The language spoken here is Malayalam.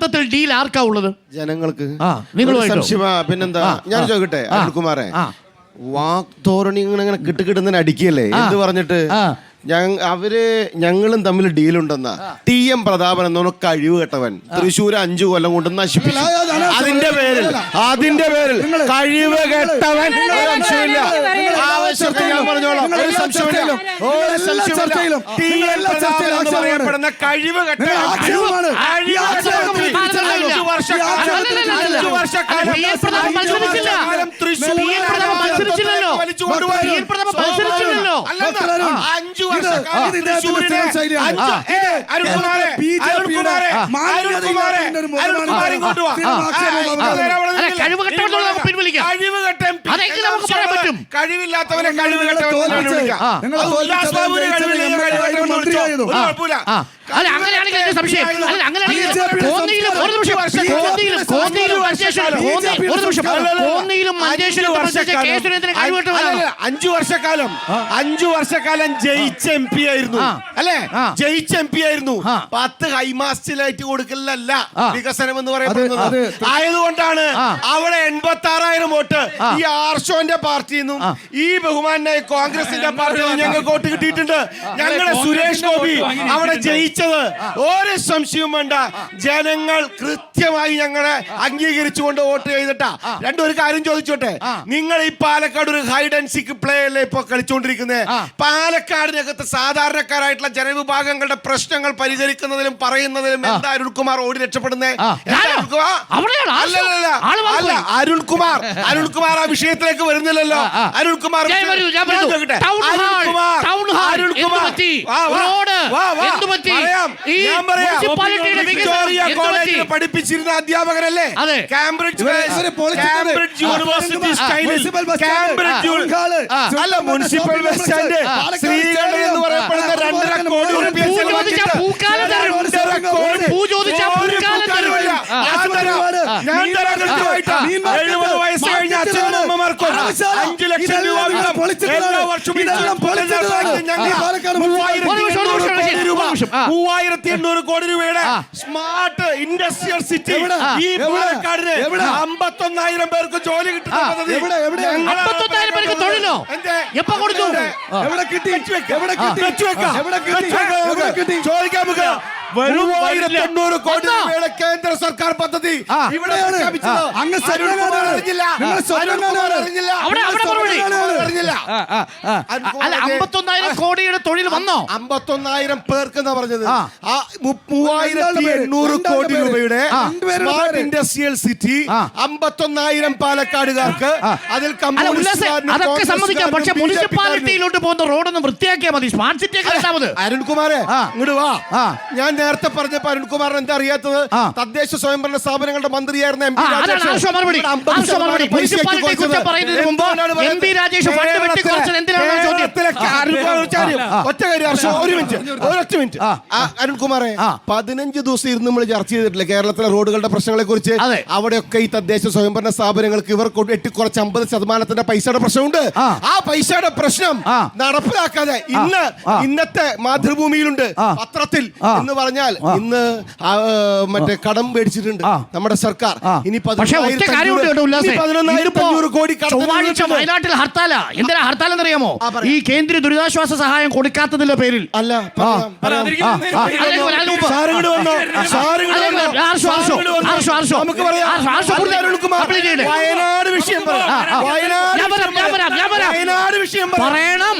യഥാർത്ഥത്തിൽ ഡീൽ ആർക്കാ ഉള്ളത്? ജനങ്ങൾക്ക്. നിങ്ങളുമായിട്ടോ? പിന്നെന്താ, ഞാൻ ചോദിക്കട്ടെ അരുൺകുമാറെ, വാക്തോരണി ഇങ്ങനെ കിട്ടുകിട്ടുന്നതിന് അടിക്കല്ലേ എന്ത് പറഞ്ഞിട്ട് ഞങ്ങളും തമ്മിൽ ഡീലുണ്ടെന്നാ. TM പ്രതാപൻ എന്നോ കഴിവ് കെട്ടവൻ തൃശ്ശൂർ 5 കൊല്ലം കൊണ്ട് നശിപ്പിച്ചു. അതിന്റെ പേരിൽ കഴിവ് കെട്ടവൻ ഞാൻ പറഞ്ഞോളാം, ഒരു സംശയമില്ല. പറയപ്പെടുന്ന കഴിവ് കെട്ടവൻ കഴിവില്ലാത്തവനെ കഴിവ് അഞ്ചു വർഷക്കാലം ജയിച്ച MP ആയിരുന്നു അല്ലെ? ജയിച്ച MP ആയിരുന്നു. 10 ഹൈമാസ്റ്റിലായിട്ട് കൊടുക്കലല്ല വികസനം എന്ന് പറയുന്നത്. ആയതുകൊണ്ടാണ് അവിടെ 86,000 വോട്ട് ഈ ആർഷോന്റെ പാർട്ടിയിൽ നിന്നും ഈ ബഹുമാനായ കോൺഗ്രസിന്റെ പാർട്ടിയിൽ നിന്നും ഞങ്ങൾക്ക് വോട്ട് കിട്ടിയിട്ടുണ്ട്. ഞങ്ങളുടെ സുരേഷ് ഗോപി അവിടെ ജയിച്ചത് ഒരു സംശയവും വേണ്ട. ജനങ്ങൾ കൃത്യമായി ഞങ്ങളെ അംഗീകരിച്ചുകൊണ്ട് വോട്ട് ചെയ്തിട്ടാ. ഒരു കാര്യം ചോദിച്ചോട്ടെ, നിങ്ങൾ ഈ പാലക്കാട് ഒരു ഹൈഡ് ആൻഡ് സീക്ക് പ്ലേ അല്ലേ ഇപ്പൊ കളിച്ചുകൊണ്ടിരിക്കുന്നത്? പാലക്കാടിനകത്ത് സാധാരണക്കാരായിട്ടുള്ള ജനവിഭാഗങ്ങളുടെ പ്രശ്നങ്ങൾ പരിഹരിക്കുന്നതിലും പറയുന്നതിലും എന്താ അരുൺകുമാർ ഓടി രക്ഷപ്പെടുന്നേ? അരുൺകുമാർ ആ വിഷയത്തിലേക്ക് വരുന്നില്ലല്ലോ. അരുൺകുമാർ പഠിപ്പിച്ചിരുന്ന അധ്യാപകരല്ലേ? കാംബ്രിഡ്ജ് യൂണിവേഴ്സിറ്റി അല്ല, മുനിസിപ്പൽ ബസ് സ്റ്റാൻഡ് സ്ത്രീകൾ എന്ന് പറയപ്പെടുന്ന 2.5 കോടി രൂപ വയസ്സ് കഴിഞ്ഞ അച്ഛനമ്മമാർക്കും 5 ലക്ഷം രൂപ എല്ലാ വർഷവും 3,800 കോടി രൂപയുടെ സ്മാർട്ട് ഇൻഡസ്ട്രിയൽ സിറ്റി ഈ പാലക്കാടിന് 51,000 പേർക്ക് ജോലി കിട്ടുന്ന പദ്ധതി. 51,000 പേർക്ക് തൊഴിലോ? എപ്പോ കൊടുത്തു? ചോദിക്കാൻ നമുക്ക് വരും 1,800 കോടി രൂപയുടെ കേന്ദ്ര സർക്കാർ പദ്ധതി ഇവിടെ അറിഞ്ഞില്ല. 51,000 കോടിയുടെ തൊഴിൽ വന്നോ? 51,000 പേർക്ക് എന്നാ പറഞ്ഞത്. 3,800 കോടി രൂപയുടെ സ്മാർട്ട് ഇൻഡസ്ട്രിയൽ സിറ്റി 51,000 പാലക്കാടുകാർക്ക്. അതിൽ അതൊക്കെ സമ്മതിക്കാം, പക്ഷെ മുനിസിപ്പാലിറ്റിയിലോട്ട് പോകുന്ന റോഡൊന്നും വൃത്തിയാക്കിയാൽ മതി. സ്മാർട്ട് സിറ്റി അരുൺകുമാറെ ഇങ്ങോട്ട് വാ. ഞാൻ നേരത്തെ പറഞ്ഞപ്പോ അരുൺകുമാറിന് എന്താ അറിയാത്തത്? തദ്ദേശ സ്വയംഭരണ സ്ഥാപനങ്ങളുടെ മന്ത്രിയായിരുന്ന MP രാജേഷ് ഒറ്റ കാര്യം, ഒരൊറ്റ മിനിറ്റ് അരുൺകുമാറെ, 15 ദിവസം ഇരുന്ന് നമ്മൾ ചർച്ച ചെയ്തിട്ടില്ല കേരളത്തിലെ റോഡുകളുടെ പ്രശ്നങ്ങളെ കുറിച്ച്. അവിടെയൊക്കെ ഈ തദ്ദേശ സ്വയംഭരണ സ്ഥാപനങ്ങൾക്ക് ഇവർക്ക് കുറച്ച് 50% പൈസയുടെ പ്രശ്നമുണ്ട്. ആ പൈസയുടെ പ്രശ്നം നടപ്പിലാക്കാതെ ഇന്നത്തെ മാതൃഭൂമിയിലുണ്ട്, പത്രത്തിൽ എന്ന് പറഞ്ഞാൽ ഇന്ന് മറ്റേ കടം മേടിച്ചിട്ടുണ്ട് നമ്മുടെ സർക്കാർ. ഇനി 11,500 കോടി വയനാട്ടിൽ ഹർത്താല. എന്തിനാ ഹർത്താൽ എന്നറിയാമോ? ഈ കേന്ദ്ര ദുരിതാശ്വാസ സഹായം കൊടുക്കാത്തതിന്റെ പേരിൽ. വയനാട് വിഷയം പറയണം.